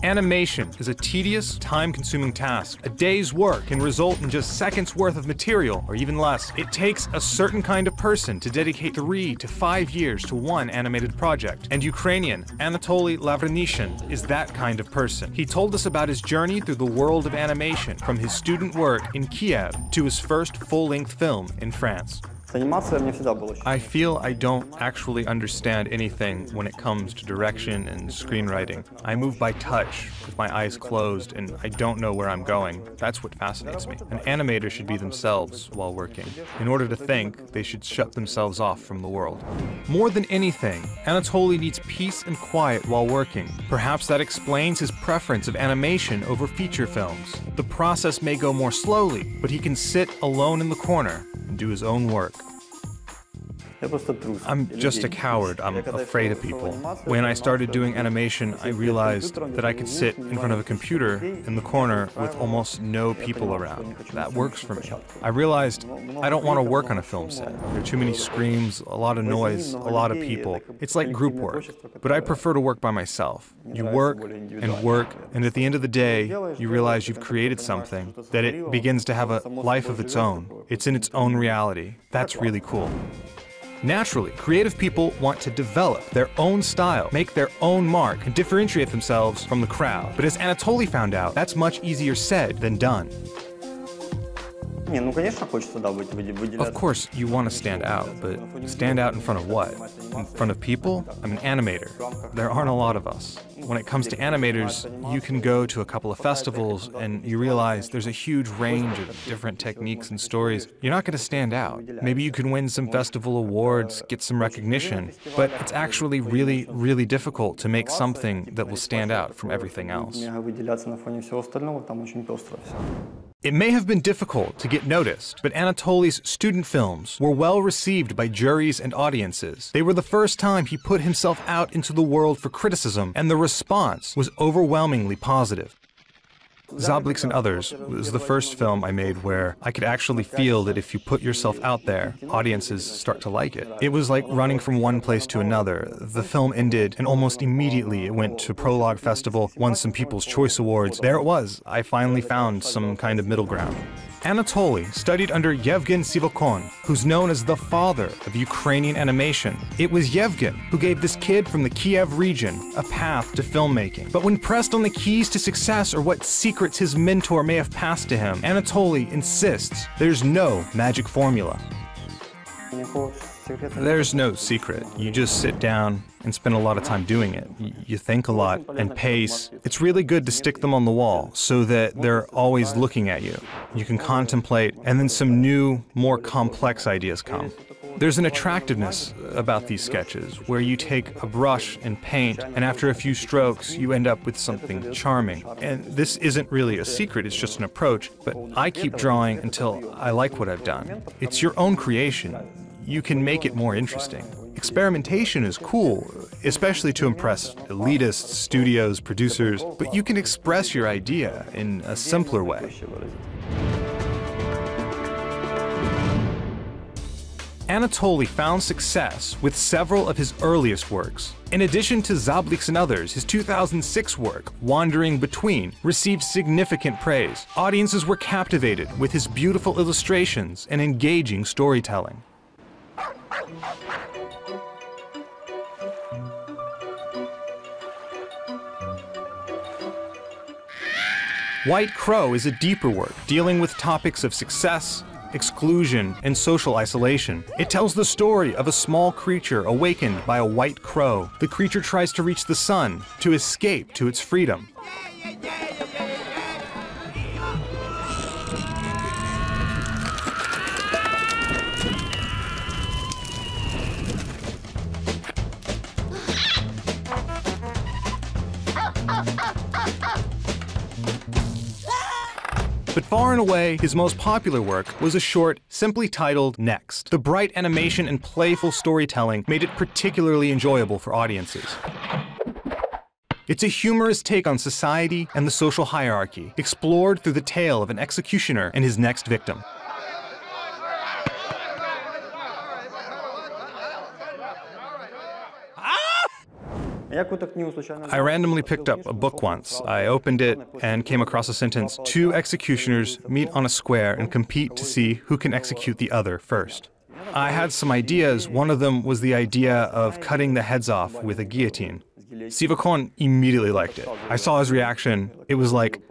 Animation is a tedious, time-consuming task. A day's work can result in just seconds worth of material, or even less. It takes a certain kind of person to dedicate 3 to 5 years to one animated project. And Ukrainian Anatoly Lavrenyshyn is that kind of person. He told us about his journey through the world of animation, from his student work in Kyiv to his first full-length film in France. I feel I don't actually understand anything when it comes to direction and screenwriting. I move by touch, with my eyes closed, and I don't know where I'm going. That's what fascinates me. An animator should be themselves while working. In order to think, they should shut themselves off from the world. More than anything, Anatoly needs peace and quiet while working. Perhaps that explains his preference of animation over feature films. The process may go more slowly, but he can sit alone in the corner and do his own work. I'm just a coward. I'm afraid of people. When I started doing animation, I realized that I could sit in front of a computer in the corner with almost no people around. That works for me. I realized I don't want to work on a film set. There are too many screams, a lot of noise, a lot of people. It's like group work. But I prefer to work by myself. You work, and at the end of the day, you realize you've created something, that it begins to have a life of its own. It's in its own reality. That's really cool. Naturally, creative people want to develop their own style, make their own mark, and differentiate themselves from the crowd. But as Anatoly found out, that's much easier said than done. Of course, you want to stand out, but stand out in front of what? In front of people? I'm an animator. There aren't a lot of us. When it comes to animators, you can go to a couple of festivals and you realize there's a huge range of different techniques and stories. You're not going to stand out. Maybe you can win some festival awards, get some recognition, but it's actually really, really difficult to make something that will stand out from everything else. It may have been difficult to get noticed, but Anatoly's student films were well received by juries and audiences. They were the first time he put himself out into the world for criticism, and the response was overwhelmingly positive. Zabliks and Others was the first film I made where I could actually feel that if you put yourself out there, audiences start to like it. It was like running from one place to another. The film ended, and almost immediately it went to ProART Festival, won some People's Choice Awards. There it was. I finally found some kind of middle ground. Anatoly studied under Yevgen Sivokon, who's known as the father of Ukrainian animation. It was Yevgen who gave this kid from the Kyiv region a path to filmmaking. But when pressed on the keys to success or what secrets his mentor may have passed to him, Anatoly insists there's no magic formula. There's no secret. You just sit down and spend a lot of time doing it. You think a lot and pace. It's really good to stick them on the wall so that they're always looking at you. You can contemplate, and then some new, more complex ideas come. There's an attractiveness about these sketches where you take a brush and paint, and after a few strokes, you end up with something charming. And this isn't really a secret, it's just an approach, but I keep drawing until I like what I've done. It's your own creation. You can make it more interesting. Experimentation is cool, especially to impress elitists, studios, producers, but you can express your idea in a simpler way. Anatoly found success with several of his earliest works. In addition to Zabliks and Others, his 2006 work, Wandering Between, received significant praise. Audiences were captivated with his beautiful illustrations and engaging storytelling. White Crow is a deeper work, dealing with topics of success, exclusion, and social isolation. It tells the story of a small creature awakened by a white crow. The creature tries to reach the sun to escape to its freedom. But far and away, his most popular work was a short simply titled Next. The bright animation and playful storytelling made it particularly enjoyable for audiences. It's a humorous take on society and the social hierarchy, explored through the tale of an executioner and his next victim. I randomly picked up a book once. I opened it and came across a sentence, "Two executioners meet on a square and compete to see who can execute the other first." I had some ideas. One of them was the idea of cutting the heads off with a guillotine. Sivakon immediately liked it. I saw his reaction. It was like,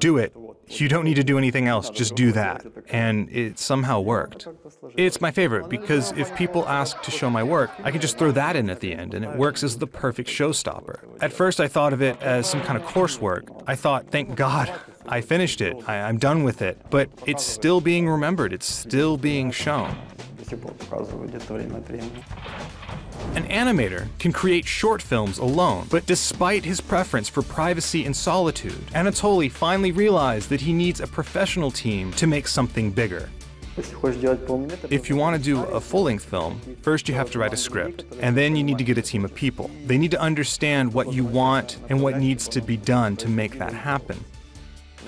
do it. You don't need to do anything else, just do that. And it somehow worked. It's my favorite because if people ask to show my work, I can just throw that in at the end and it works as the perfect showstopper. At first I thought of it as some kind of coursework. I thought, thank God, I finished it. I'm done with it. But it's still being remembered. It's still being shown. An animator can create short films alone, but despite his preference for privacy and solitude, Anatolii finally realized that he needs a professional team to make something bigger. If you want to do a full-length film, first you have to write a script, and then you need to get a team of people. They need to understand what you want and what needs to be done to make that happen.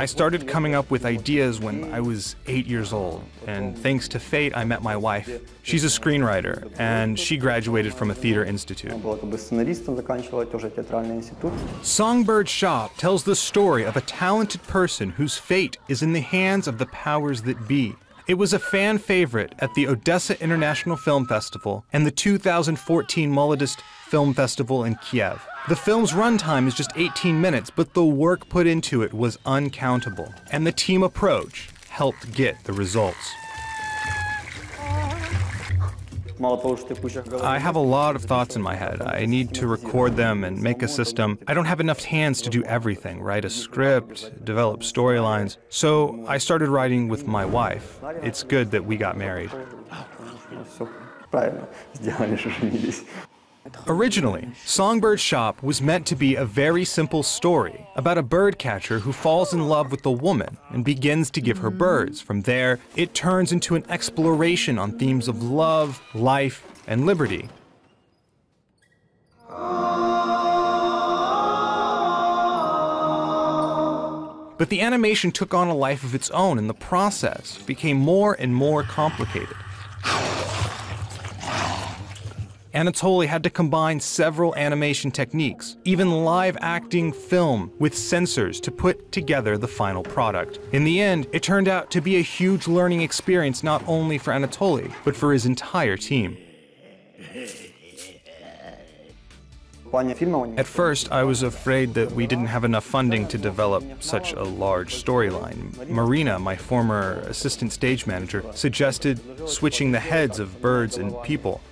I started coming up with ideas when I was 8 years old, and thanks to fate, I met my wife. She's a screenwriter, and she graduated from a theater institute. Songbird Shop tells the story of a talented person whose fate is in the hands of the powers that be. It was a fan favorite at the Odessa International Film Festival and the 2014 Molodist Film Festival in Kyiv. The film's runtime is just 18 minutes, but the work put into it was uncountable, and the team approach helped get the results. I have a lot of thoughts in my head. I need to record them and make a system. I don't have enough hands to do everything, write a script, develop storylines. So I started writing with my wife. It's good that we got married. Originally, Songbird Shop was meant to be a very simple story about a bird catcher who falls in love with a woman and begins to give her birds. From there, it turns into an exploration on themes of love, life, and liberty. But the animation took on a life of its own, and the process became more and more complicated. Anatolii had to combine several animation techniques, even live-acting film with sensors to put together the final product. In the end, it turned out to be a huge learning experience not only for Anatolii, but for his entire team. At first, I was afraid that we didn't have enough funding to develop such a large storyline. Marina, my former assistant stage manager, suggested switching the heads of birds and people.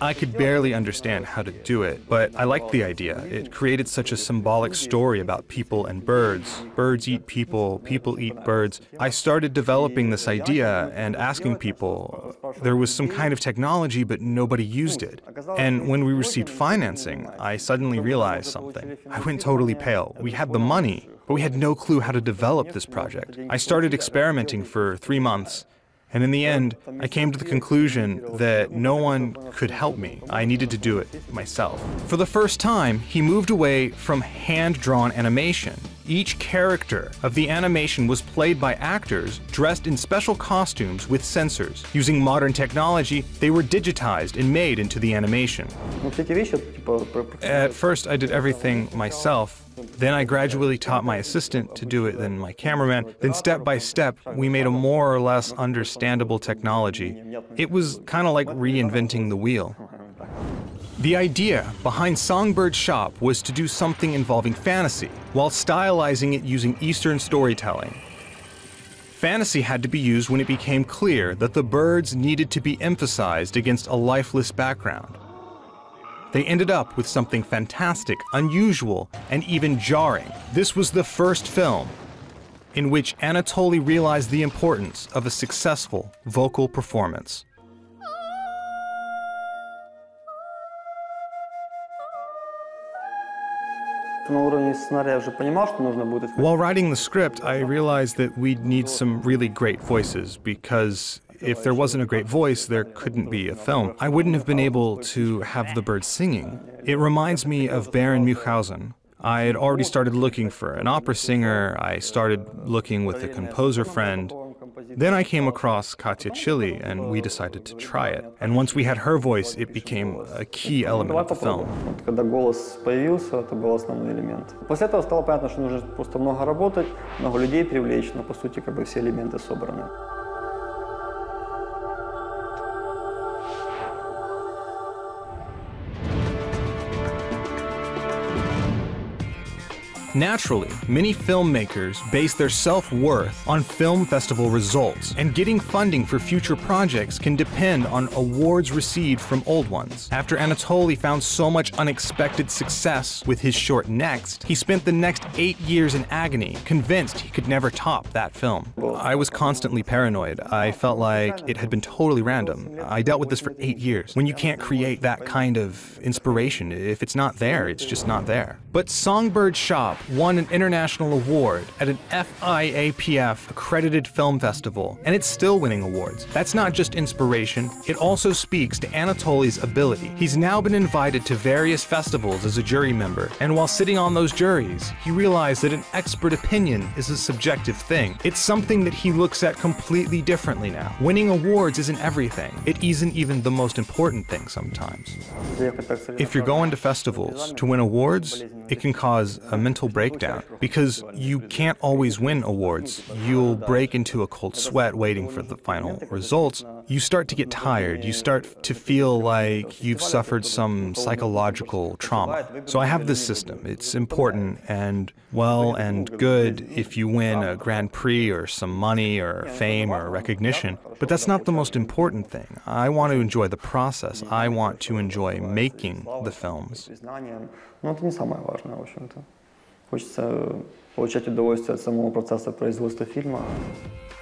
I could barely understand how to do it, but I liked the idea. It created such a symbolic story about people and birds. Birds eat people, people eat birds. I started developing this idea and asking people. There was some kind of technology, but nobody used it. And when we received financing, I suddenly realized something. I went totally pale. We had the money, but we had no clue how to develop this project. I started experimenting for 3 months. And in the end, I came to the conclusion that no one could help me. I needed to do it myself. For the first time, he moved away from hand-drawn animation. Each character of the animation was played by actors dressed in special costumes with sensors. Using modern technology, they were digitized and made into the animation. At first, I did everything myself. Then I gradually taught my assistant to do it, then my cameraman. Then step by step, we made a more or less understandable technology. It was kind of like reinventing the wheel. The idea behind Songbird Shop was to do something involving fantasy, while stylizing it using Eastern storytelling. Fantasy had to be used when it became clear that the birds needed to be emphasized against a lifeless background. They ended up with something fantastic, unusual, and even jarring. This was the first film in which Anatolii realized the importance of a successful vocal performance. While writing the script, I realized that we'd need some really great voices, because if there wasn't a great voice, there couldn't be a film. I wouldn't have been able to have the birds singing. It reminds me of Baron Munchausen. I had already started looking for an opera singer. I started looking with a composer friend. Then I came across Katya Chili, and we decided to try it. And once we had her voice, it became a key element of the film. Когда голос появился, это был основной элемент. После этого стало понятно, что нужно просто много работать, много людей привлечь, но по сути как бы все элементы собраны. Naturally, many filmmakers base their self-worth on film festival results, and getting funding for future projects can depend on awards received from old ones. After Anatolii found so much unexpected success with his short Next, he spent the next 8 years in agony, convinced he could never top that film. I was constantly paranoid. I felt like it had been totally random. I dealt with this for 8 years. When you can't create that kind of inspiration, if it's not there, it's just not there. But Songbird Shop won an international award at an FIAPF accredited film festival, and it's still winning awards. That's not just inspiration, it also speaks to Anatolий's ability. He's now been invited to various festivals as a jury member, and while sitting on those juries, he realized that an expert opinion is a subjective thing. It's something that he looks at completely differently now. Winning awards isn't everything. It isn't even the most important thing sometimes. If you're going to festivals to win awards, it can cause a mental breakdown, because you can't always win awards. You'll break into a cold sweat waiting for the final results. You start to get tired. You start to feel like you've suffered some psychological trauma. So I have this system. It's important and well and good if you win a Grand Prix or some money or fame or recognition, but that's not the most important thing. I want to enjoy the process. I want to enjoy making the films. Но это не самое важное, в общем-то. Хочется получать удовольствие от самого процесса производства фильма.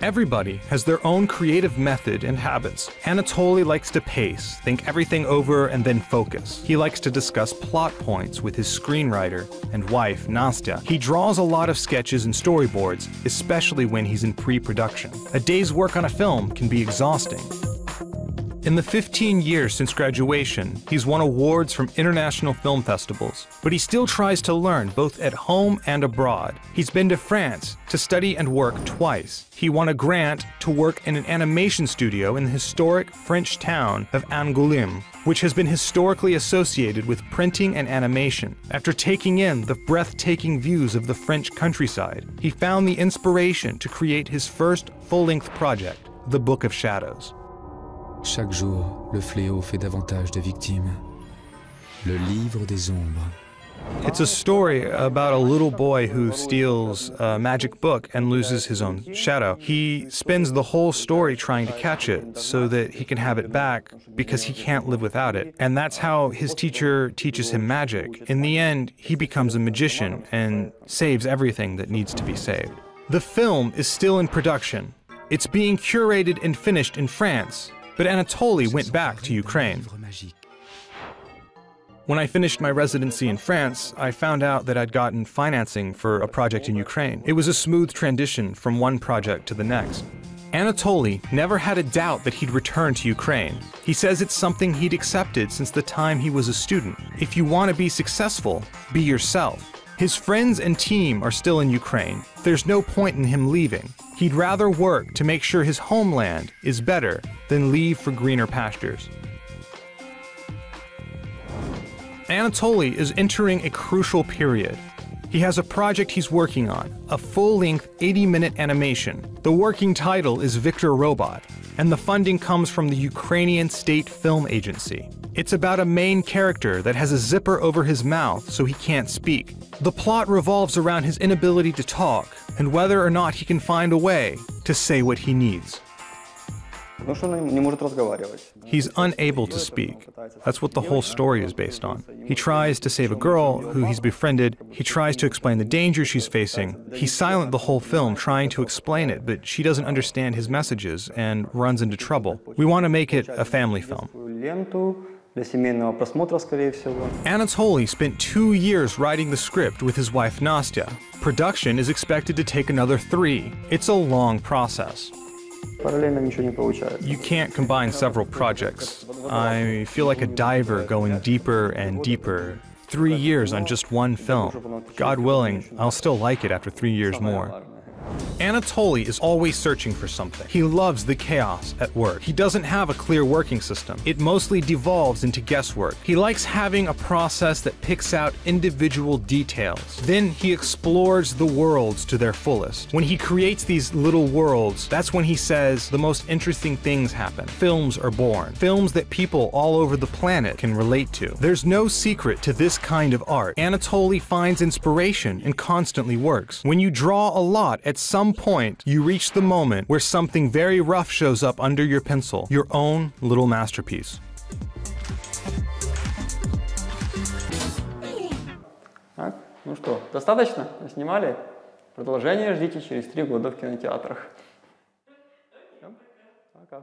Everybody has their own creative method and habits. Anatolii likes to pace, think everything over, and then focus. He likes to discuss plot points with his screenwriter and wife, Nastya. He draws a lot of sketches and storyboards, especially when he's in pre-production. A day's work on a film can be exhausting. In the 15 years since graduation, he's won awards from international film festivals, but he still tries to learn both at home and abroad. He's been to France to study and work twice. He won a grant to work in an animation studio in the historic French town of Angoulême, which has been historically associated with printing and animation. After taking in the breathtaking views of the French countryside, he found the inspiration to create his first full-length project, The Book of Shadows. Chaque jour, le fléau fait davantage de victimes. Le livre des ombres. It's a story about a little boy who steals a magic book and loses his own shadow. He spends the whole story trying to catch it so that he can have it back because he can't live without it. And that's how his teacher teaches him magic. In the end, he becomes a magician and saves everything that needs to be saved. The film is still in production. It's being curated and finished in France, but Anatolii went back to Ukraine. When I finished my residency in France, I found out that I'd gotten financing for a project in Ukraine. It was a smooth transition from one project to the next. Anatolii never had a doubt that he'd return to Ukraine. He says it's something he'd accepted since the time he was a student. If you want to be successful, be yourself. His friends and team are still in Ukraine. There's no point in him leaving. He'd rather work to make sure his homeland is better than leave for greener pastures. Anatolii is entering a crucial period. He has a project he's working on, a full-length 80-minute animation. The working title is Victor Robot, and the funding comes from the Ukrainian State Film Agency. It's about a main character that has a zipper over his mouth so he can't speak. The plot revolves around his inability to talk and whether or not he can find a way to say what he needs. He's unable to speak. That's what the whole story is based on. He tries to save a girl who he's befriended. He tries to explain the danger she's facing. He's silent the whole film trying to explain it, but she doesn't understand his messages and runs into trouble. We want to make it a family film. Anatolii spent 2 years writing the script with his wife Nastya. Production is expected to take another 3. It's a long process. You can't combine several projects. I feel like a diver going deeper and deeper. 3 years on just one film. God willing, I'll still like it after 3 years more. Anatolii is always searching for something. He loves the chaos at work. He doesn't have a clear working system. It mostly devolves into guesswork. He likes having a process that picks out individual details. Then he explores the worlds to their fullest. When he creates these little worlds, that's when he says the most interesting things happen. Films are born. Films that people all over the planet can relate to. There's no secret to this kind of art. Anatolii finds inspiration and constantly works. When you draw a lot, at some point, you reach the moment where something very rough shows up under your pencil, your own little masterpiece. Так, ну что, достаточно? Снимали? Продолжение ждите через 3 года в кинотеатрах. Пока.